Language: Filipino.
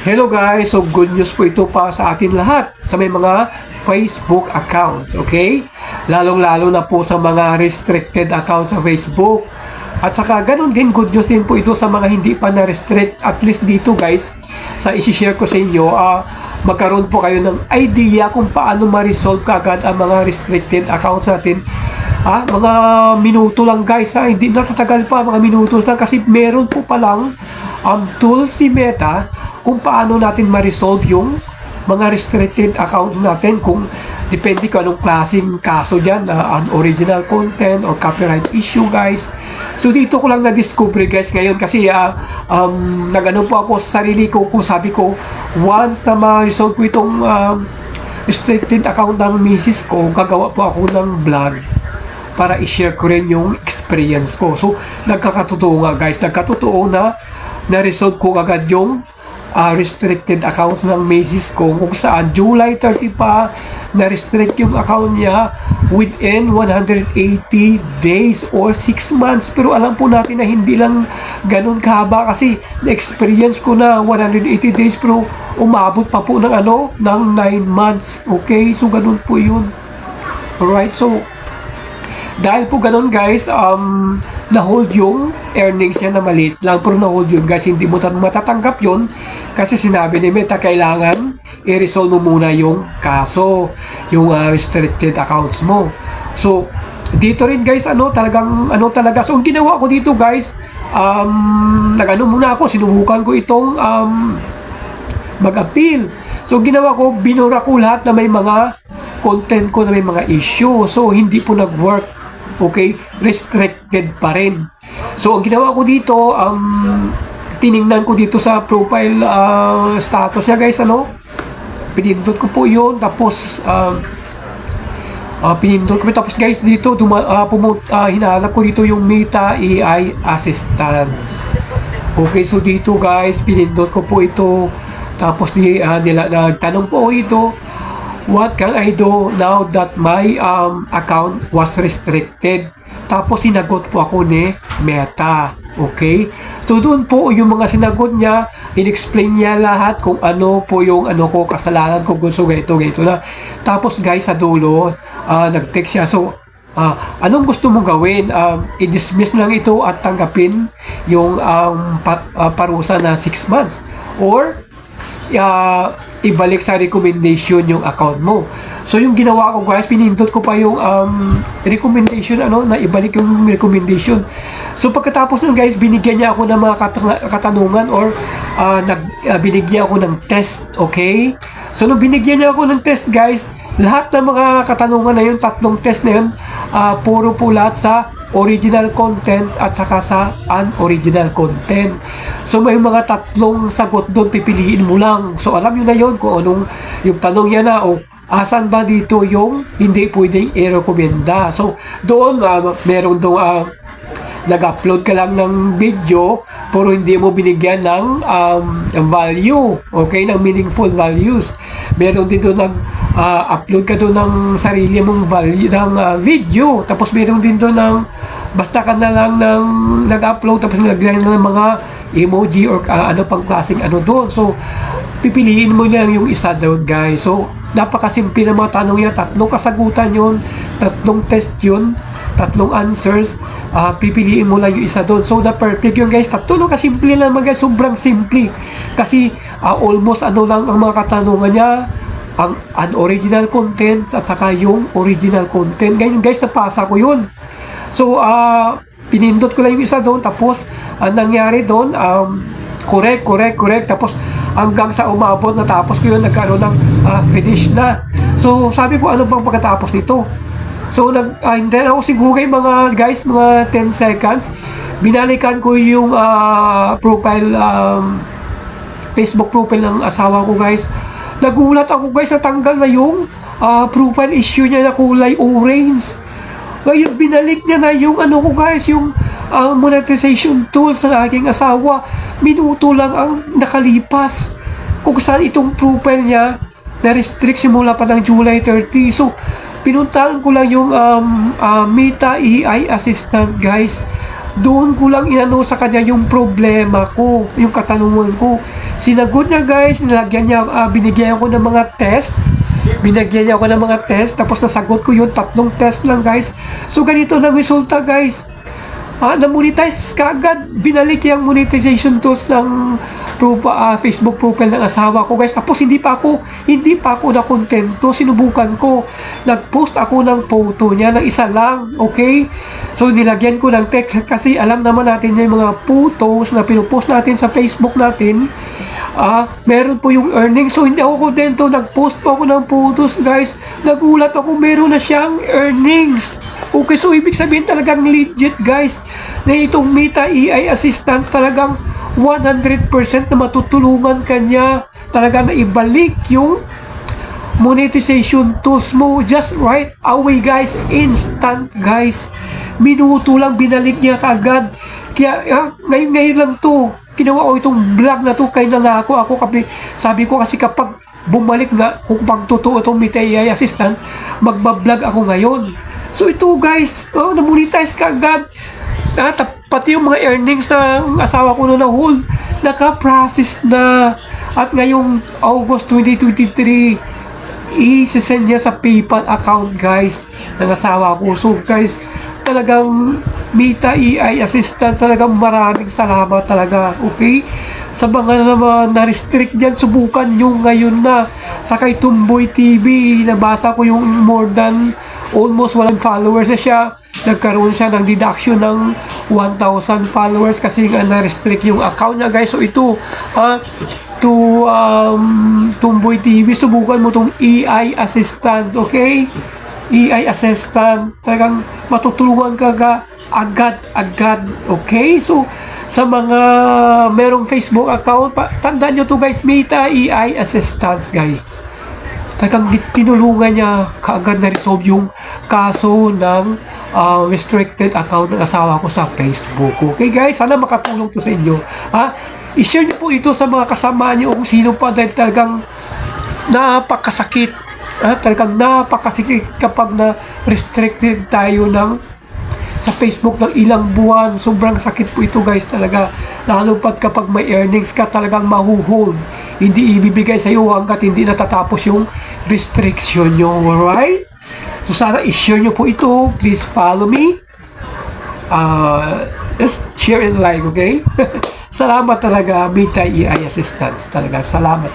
Hello guys, so good news po ito pa sa atin lahat sa may mga Facebook accounts, okay? Lalong-lalo na po sa mga restricted accounts sa Facebook. At saka ganun din, good news din po ito sa mga hindi pa na-restrict. At least dito guys, sa isi-share ko sa inyo, magkaroon po kayo ng idea kung paano ma-resolve kaagad ang mga restricted accounts natin. Mga minuto lang guys, hindi natatagal pa, mga minuto lang kasi meron po palang tool si Meta kung paano natin ma-resolve yung mga restricted accounts natin, kung depende kung anong klaseng kaso dyan, unoriginal content or copyright issue guys. So dito ko lang na-discover guys ngayon kasi nagano po ako sa sarili ko, kung sabi ko once na ma-resolve ko itong restricted account ng misis ko, gagawa po ako ng vlog para i-share ko rin yung experience ko. So nagkakatotoo nga guys, nagkatotoo na na-resolve ko agad yung restricted accounts ng Macy's ko, kung saan July 30 pa na-restrict yung account niya within 180 days or 6 months. Pero alam po natin na hindi lang ganun kahaba kasi na-experience ko na 180 days pero umabot pa po ng ng 9 months. Okay, so ganun po yun. Alright, so dahil po ganun guys, na-hold yung earnings niya na maliit lang, pero na-hold yun guys, hindi mo matatanggap yun kasi sinabi ni Meta kailangan i-resolve mo muna yung kaso, yung restricted accounts mo. So dito rin guys, talaga, so ang ginawa ko dito guys, muna ako, sinubukan ko itong mag-appeal. So ginawa ko, binura ko lahat na may mga content ko na may mga issue, so hindi po nag-work. Okay, restricted pa rin. So ang ginawa ko dito, tiningnan ko dito sa profile status niya guys, pinindot ko po yun, tapos pinindot ko, tapos guys dito hinalap ko dito yung Meta AI Assistance. Okay, so dito guys pinindot ko po ito, tapos nagtanong po ito, what can I do now that my account was restricted? Tapos sinagot po ako ni Meta. Okay? So doon po yung mga sinagot niya, in-explain niya lahat kung ano po yung kasalanan ko, gusto ganito na. Tapos guys sa dulo, nag-text siya. So anong gusto mo gawin? I-dismiss lang ito at tanggapin yung parusa na 6 months, or ibalik sa recommendation yung account mo. So yung ginawa ko guys, pinindot ko pa yung recommendation, na ibalik yung recommendation. So pagkatapos nun guys, binigyan niya ako ng mga katanungan, or binigyan ako ng test. Okay, so nung binigyan niya ako ng test guys, lahat ng mga katanungan na yun, 3 test na yun, puro po lahat sa original content at saka sa unoriginal content. So may mga 3 sagot doon, pipiliin mo lang. So alam nyo na yun kung anong yung tanong niya na, asan ba dito yung hindi pwedeng i-recommenda. So doon meron doon nag-upload ka lang ng video pero hindi mo binigyan ng value, okay, ng meaningful values. Meron din doon upload ka doon ng sarili mong value ng video, tapos meron din doon ng basta ka na lang ng nag-upload tapos naglagay na ng mga emoji or pang klaseng doon. So pipiliin mo lang yung isa doon guys. So napakasimple na mga tanong yan, 3 kasagutan yun, 3 test yun, 3 answers, pipiliin mo lang yung isa doon. So the perfect yun guys, 3 kasimple lang guys, sobrang simple kasi almost lang ang mga katanungan niya, ang unoriginal content at saka yung original content. Ganyan guys, napasa ko yun. So pinindot ko lang yung isa doon, tapos ang nangyari doon, correct, tapos hanggang sa umabot, natapos ko yun, nagkaroon ng finish na. So sabi ko, ano bang pagkatapos nito? So hintayin ako siguro mga guys, mga 10 seconds, binalikan ko yung profile, Facebook profile ng asawa ko guys. Nagulat ako guys, natanggal na yung profile issue niya na kulay orange. Ngayon binalik niya na yung ko guys, yung monetization tools ng aking asawa. Minuto lang ang nakalipas kung saan itong profile niya na-restrict simula pa ng July 30. So pinuntahan ko lang yung Meta AI Assistant guys. Doon ko lang inano sa kanya yung problema ko, yung katanungan ko. Sinagot niya guys, nilagyan niya, binigyan ko ng mga test. Binigyan niya ako ng mga test, tapos nasagot ko yun, 3 test lang guys. So ganito na resulta guys. Na-monetize kaagad. Binalik yung monetization tools ng Facebook profile ng asawa ko guys. Tapos hindi pa ako na kontento. Sinubukan ko. Nag-post ako ng photo niya ng isa lang. Okay? So nilagyan ko ng text kasi alam naman natin yung mga photos na pinupost natin sa Facebook natin. Meron po yung earnings. So hindi ako kontento. Nag-post pa ako ng photos guys. Nagulat ako, meron na siyang earnings. Okay, so ibig sabihin talagang legit guys na itong Meta AI Assistant talagang 100% na matutulungan kanya talaga na ibalik yung monetization tools mo just right away guys, instant guys, minuto lang binalik niya kaagad. Kaya ngayon lang to ginawa ko itong vlog na to, kaya nangako ako kasi sabi ko kasi kapag bumalik nga kung pag totoo itong Meta AI Assistant, magbablog ako ngayon. So ito guys, na-monetize ka agad. Pati yung mga earnings ng asawa ko na hold, naka-process na. At ngayong August 2023, i-send niya sa PayPal account guys ng asawa ko. So guys, talagang Meta AI Assistant, talagang maraming salamat talaga. Okay? Sa mga naman na-restrict dyan, subukan nyo ngayon na. Sa kay Tumboy TV, nabasa ko yung more than almost 1 followers na siya. Nagkaroon siya ng deduction ng 1,000 followers kasi nga na-restrict yung account niya guys. So ito, Tumboy TV, subukan mo tong AI Assistant, okay? AI Assistant, talagang matutulungan ka agad, okay? So, sa mga merong Facebook account, tandaan nyo to guys, Meta AI Assistants guys. Talagang tinulungan niya kaagad na resolve yung kaso ng restricted account ng asawa ko sa Facebook. Okay guys, sana makatulong to sa inyo. I-share niyo po ito sa mga kasama niyo kung sino pa dahil talagang napakasakit. Talagang napakasakit kapag na restricted tayo sa Facebook ng ilang buwan. Sobrang sakit po ito guys talaga. Lalo pat kapag may earnings ka, talagang mahuhold. Hindi ibibigay sa iyo hanggat hindi natatapos yung restriction nyo. Alright? So sana i-share nyo po ito. Please follow me. Just share and like, okay? Salamat talaga, Meta AI Assistants. Talaga, salamat.